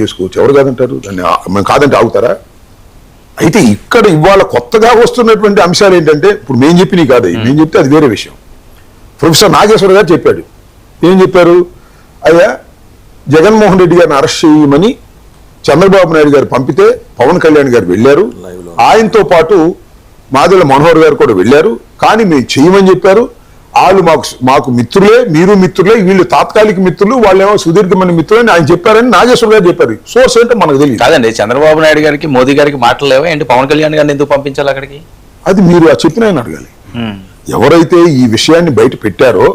చేసుకోవచ్చు, ఎవరు కాదంటారు దాన్ని? మేము కాదంటే ఆగుతారా? అయితే ఇక్కడ ఇవాళ కొత్తగా వస్తున్నటువంటి అంశాలు ఏంటంటే, ఇప్పుడు మేము చెప్పినవి కాదు, మేము చెప్తే అది వేరే విషయం. ప్రొఫెసర్ నాగేశ్వర గారు చెప్పాడు. ఏం చెప్పారు? అయ్యా, జగన్మోహన్ రెడ్డి గారిని అరెస్ట్ చేయమని చంద్రబాబు నాయుడు గారు పంపితే పవన్ కళ్యాణ్ గారు వెళ్ళారు, ఆయనతో పాటు మాదిల మనోహర్ గారు కూడా వెళ్ళారు, కానీ మేము చేయమని చెప్పారు. వాళ్ళు మాకు మిత్రులే, మీరు మిత్రులే, వీళ్ళు తాత్కాలిక మిత్రులు, వాళ్ళేమో సుదీర్ఘమైన మిత్రులు అని ఆయన చెప్పారని నాగేశ్వర గారు చెప్పారు. సోర్స్ ఏంటో మనకు తెలియదు. కాదండి, చంద్రబాబు నాయుడు గారికి మోదీ గారికి మాటలు లేవా ఏంటి? పవన్ కళ్యాణ్ గారిని ఎందుకు పంపించాలి అక్కడికి? అది మీరు చెప్పిన ఆయన అడగాలి. ఎవరైతే ఈ విషయాన్ని బయట పెట్టారో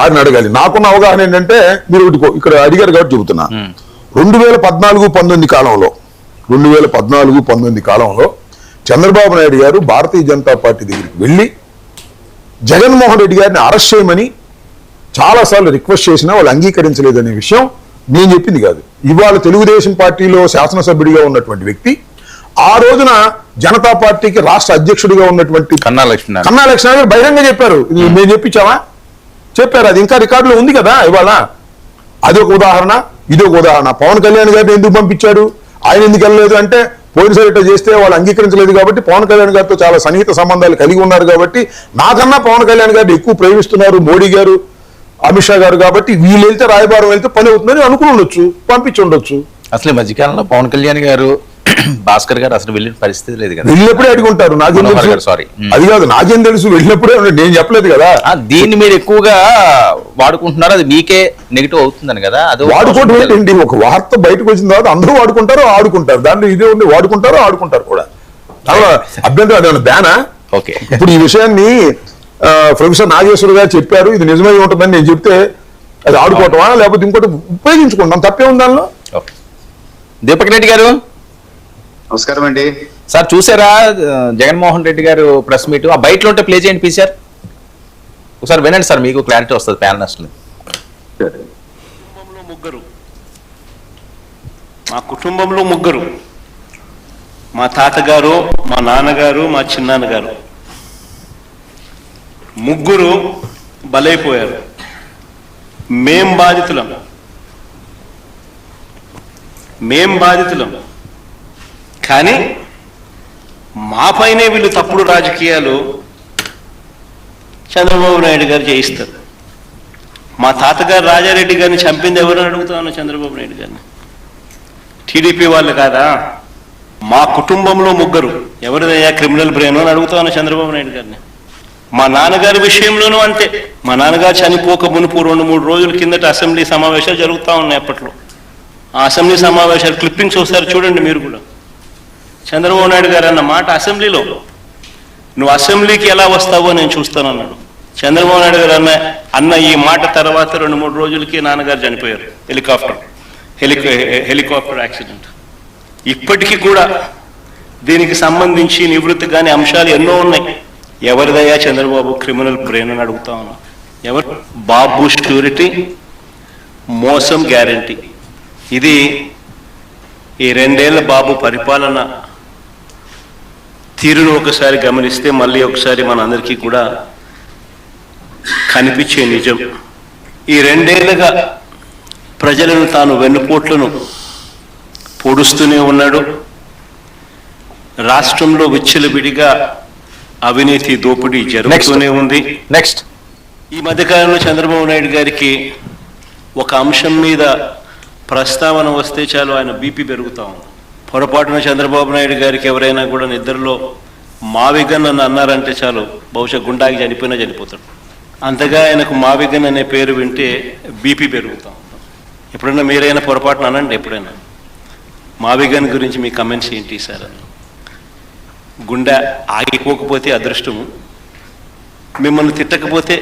ఆయన అడగాలి. నాకున్న అవగాహన ఏంటంటే, మీరు ఇక్కడ అడిగారు కాబట్టి చెబుతున్నా. 2014-19 కాలంలో చంద్రబాబు నాయుడు గారు భారతీయ జనతా పార్టీ దగ్గరికి వెళ్ళి జగన్మోహన్ రెడ్డి గారిని అరెస్ట్ చేయమని చాలాసార్లు రిక్వెస్ట్ చేసినా వాళ్ళు అంగీకరించలేదనే విషయం నేను చెప్పింది కాదు. ఇవాళ తెలుగుదేశం పార్టీలో శాసనసభ్యుడిగా ఉన్నటువంటి వ్యక్తి, ఆ రోజున జనతా పార్టీకి రాష్ట్ర అధ్యక్షుడిగా ఉన్నటువంటి కన్నా లక్ష్మణ గారు బహిరంగ చెప్పారు. మేము చెప్పించామా? చెప్పారు. అది ఇంకా రికార్డులో ఉంది కదా ఇవాళ. అదొక ఉదాహరణ, ఇదొక ఉదాహరణ. పవన్ కళ్యాణ్ గారిని ఎందుకు పంపించారు, ఆయన ఎందుకు వెళ్ళలేదు అంటే, పోలీసులు ఇట్లా చేస్తే వాళ్ళు అంగీకరించలేదు కాబట్టి, పవన్ కళ్యాణ్ గారితో చాలా సన్నిహిత సంబంధాలు కలిగి ఉన్నారు కాబట్టి, నాకన్నా పవన్ కళ్యాణ్ గారిని ఎక్కువ ప్రేమిస్తున్నారు మోడీ గారు, అమిత్ షా గారు కాబట్టి, వీళ్ళు వెళ్తే రాయబారం వెళ్తే పని అవుతుందని అనుకుని ఉండొచ్చు, పంపించి ఉండొచ్చు. అసలు ఈ మధ్యకాలంలో పవన్ కళ్యాణ్ గారు, భాస్కర్ గారు అసలు వెళ్ళిన పరిస్థితి లేదు కదా. వెళ్ళినప్పుడే అడుగుంటారు. నాకేం తెలుసు? సారీ, అది కాదు, నాకేం తెలుసు? వెళ్ళినప్పుడే, నేను చెప్పలేదు కదా. దీన్ని మీరు ఎక్కువగా వాడుకుంటున్నారు, అది మీకే నెగిటివ్ అవుతుందని కదా. అది వాడుకోవడం ఏంటండి? ఒక వార్త బయటకు వచ్చిన తర్వాత అందరూ వాడుకుంటారు, ఆడుకుంటారు. దాంట్లో ఇదే ఉంది, వాడుకుంటారు, ఆడుకుంటారు కూడా. అభ్యంతరం అదే బ్యానా? ఓకే, ఇప్పుడు ఈ విషయాన్ని ప్రొఫెసర్ నాగేశ్వర గారు చెప్పారు, ఇది నిజమై ఉంటుందని నేను చెప్తే అది ఆడుకోవటమా, లేకపోతే ఇంకోటి ఉపయోగించుకుంటాం, తప్పే ఉంది దానిలో. దీపక్ రెడ్డి గారు నమస్కారం అండి. సార్, చూసారా జగన్మోహన్ రెడ్డి గారు ప్రెస్ మీట్? ఆ బయటలో ఉంటే ప్లే చేయండి ప్లీజ్ సార్. ఒకసారి వినండి సార్, మీకు క్లారిటీ వస్తుంది ప్యానలిస్ట్. మా కుటుంబంలో ముగ్గురు, మా తాతగారు, మా నాన్నగారు, మా చిన్నాన్నగారు, ముగ్గురు బలైపోయారు. మేం బాధితులం. కానీ మాపైనే వీళ్ళు తప్పుడు రాజకీయాలు చంద్రబాబు నాయుడు గారు చేయిస్తారు. మా తాతగారు రాజారెడ్డి గారిని చంపింది ఎవరు అడుగుతాను? చంద్రబాబు నాయుడు గారిని. టీడీపీ వాళ్ళు కాదా? మా కుటుంబంలో ముగ్గురు, ఎవరిదయ్యా క్రిమినల్ బ్రెయిన్ అని అడుగుతాను చంద్రబాబు నాయుడు గారిని. మా నాన్నగారి విషయంలోనూ అంతే. మా నాన్నగారు చనిపోక మునుపు 2-3 రోజుల కిందట అసెంబ్లీ సమావేశాలు జరుగుతూ ఉన్నాయి అప్పట్లో. ఆ అసెంబ్లీ సమావేశాలు క్లిప్పింగ్స్ ఒకసారి చూడండి మీరు కూడా. చంద్రబాబు నాయుడు గారు అన్న మాట అసెంబ్లీలో, నువ్వు అసెంబ్లీకి ఎలా వస్తావో నేను చూస్తానన్నాడు. చంద్రబాబు నాయుడు గారు అన్న ఈ మాట తర్వాత 2-3 రోజులకి నాన్నగారు చనిపోయారు. Helicopter accident. ఇప్పటికీ కూడా దీనికి సంబంధించి నివృత్తి కాని అంశాలు ఎన్నో ఉన్నాయి. ఎవరిదయ్యా చంద్రబాబు క్రిమినల్ బ్రెయిన్ అని అడుగుతా ఉన్నా. ఎవరు? బాబు షూరిటీ, మోసం గ్యారంటీ. ఇది ఈ 2 ఏళ్ల బాబు పరిపాలన తీరును ఒకసారి గమనిస్తే మళ్ళీ ఒకసారి మనందరికీ కూడా కనిపించే నిజం. ఈ 2 ఏళ్లుగా ప్రజలను తాను వెన్నుపోట్లను పొడుస్తూనే ఉన్నాడు. రాష్ట్రంలో విచ్చలవిడిగా అవినీతి దోపిడీ జరుగుతూనే ఉంది. నెక్స్ట్, ఈ మధ్యకాలంలో చంద్రబాబు నాయుడు గారికి ఒక అంశం మీద ప్రస్తావన వస్తే చాలు ఆయన బీపీ పెరుగుతూ ఉంది. పొరపాటున చంద్రబాబు నాయుడు గారికి ఎవరైనా కూడా నిద్రలో మావిగన్ అని అన్నారంటే చాలు, బహుశా గుండాకి చనిపోయినా చనిపోతాడు. అంతగా ఆయనకు మావిగన్ అనే పేరు వింటే బీపీ పెరుగుతూ ఉంటాం. ఎప్పుడైనా మీరైనా పొరపాటున అనండి, ఎప్పుడైనా మావిగన్ గురించి మీ కమెంట్స్ ఏంటి సార్? గుండె ఆగిపోకపోతే అదృష్టము, మిమ్మల్ని తిట్టకపోతే,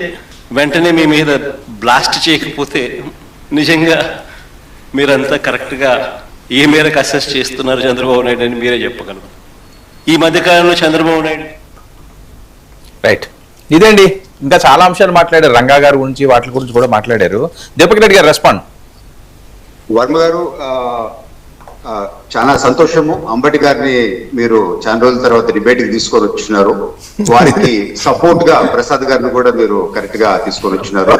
వెంటనే మీ మీద బ్లాస్ట్ చేయకపోతే నిజంగా మీరంతా కరెక్ట్గా ఏ మేరకు అసెస్ చేస్తున్నారు చంద్రబాబు నాయుడు అని మీరే చెప్పగలరు. ఈ మధ్యకాలంలో చంద్రబాబు నాయుడు రైట్ ఇదండి. ఇంకా చాలా అంశాలు మాట్లాడారు, రంగా గారి గురించి, వాటి గురించి కూడా మాట్లాడారు. దీపక్ రెడ్డి గారు రెస్పాండ్. వర్మ గారు, చాలా సంతోషము. అంబటి గారిని మీరు చాలా రోజుల తర్వాత డిబేట్కి తీసుకొని వచ్చినారు. వారికి సపోర్ట్ గా ప్రసాద్ గారిని కూడా మీరు కరెక్ట్ గా తీసుకొని వచ్చినారు.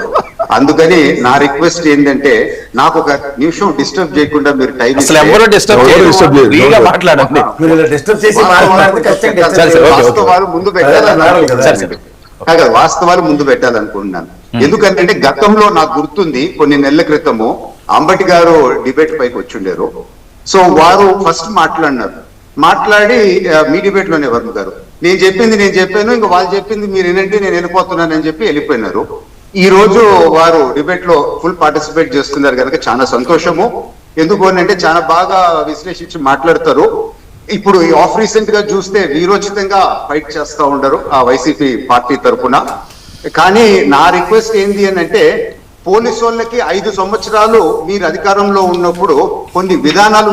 అందుకని నా రిక్వెస్ట్ ఏంటంటే నాకు ఒక నిమిషం డిస్టర్బ్ చేయకుండా మీరు టైం అసలు ఎవరు డిస్టర్బ్ ఎవరు disturb చేయరు. ఫ్రీగా మాట్లాడండి. మీరు ఇలా డిస్టర్బ్ చేసి మాట్లాడితే ఖచ్చితంగా సరే, సరే, ఓకే, ఓకే. వాస్తవాలు ముందు సరే, సరే. పెట్టాలనుకుంటున్నాను వాస్తవాలు ముందు పెట్టాలనుకుంటున్నాను ఎందుకంటే గతంలో నాకు గుర్తుంది కొన్ని నెలల క్రితము అంబటి గారు డిబేట్ పైకి వచ్చిండారు. సో వారు ఫస్ట్ మాట్లాడి మీ డిబేట్ లోనే వర్మ గారు నేను చెప్పాను ఇంకా వాళ్ళు చెప్పింది మీరు వినండి నేను వెళ్ళిపోతున్నానని చెప్పి వెళ్ళిపోయినారు. ఈ రోజు వారు డిబేట్ లో ఫుల్ పార్టిసిపేట్ చేస్తున్నారు కనుక చాలా సంతోషము. ఎందుకు అంటే చాలా బాగా విశ్లేషించి మాట్లాడతారు. ఇప్పుడు ఈ ఆఫ్ రీసెంట్ గా చూస్తే వీరోచితంగా ఫైట్ చేస్తా ఉండరు ఆ వైసీపీ పార్టీ తరఫున. కానీ నా రిక్వెస్ట్ ఏంది అని అంటే పోలీసు వాళ్ళకి 5 సంవత్సరాలు మీరు అధికారంలో ఉన్నప్పుడు కొన్ని విధానాలు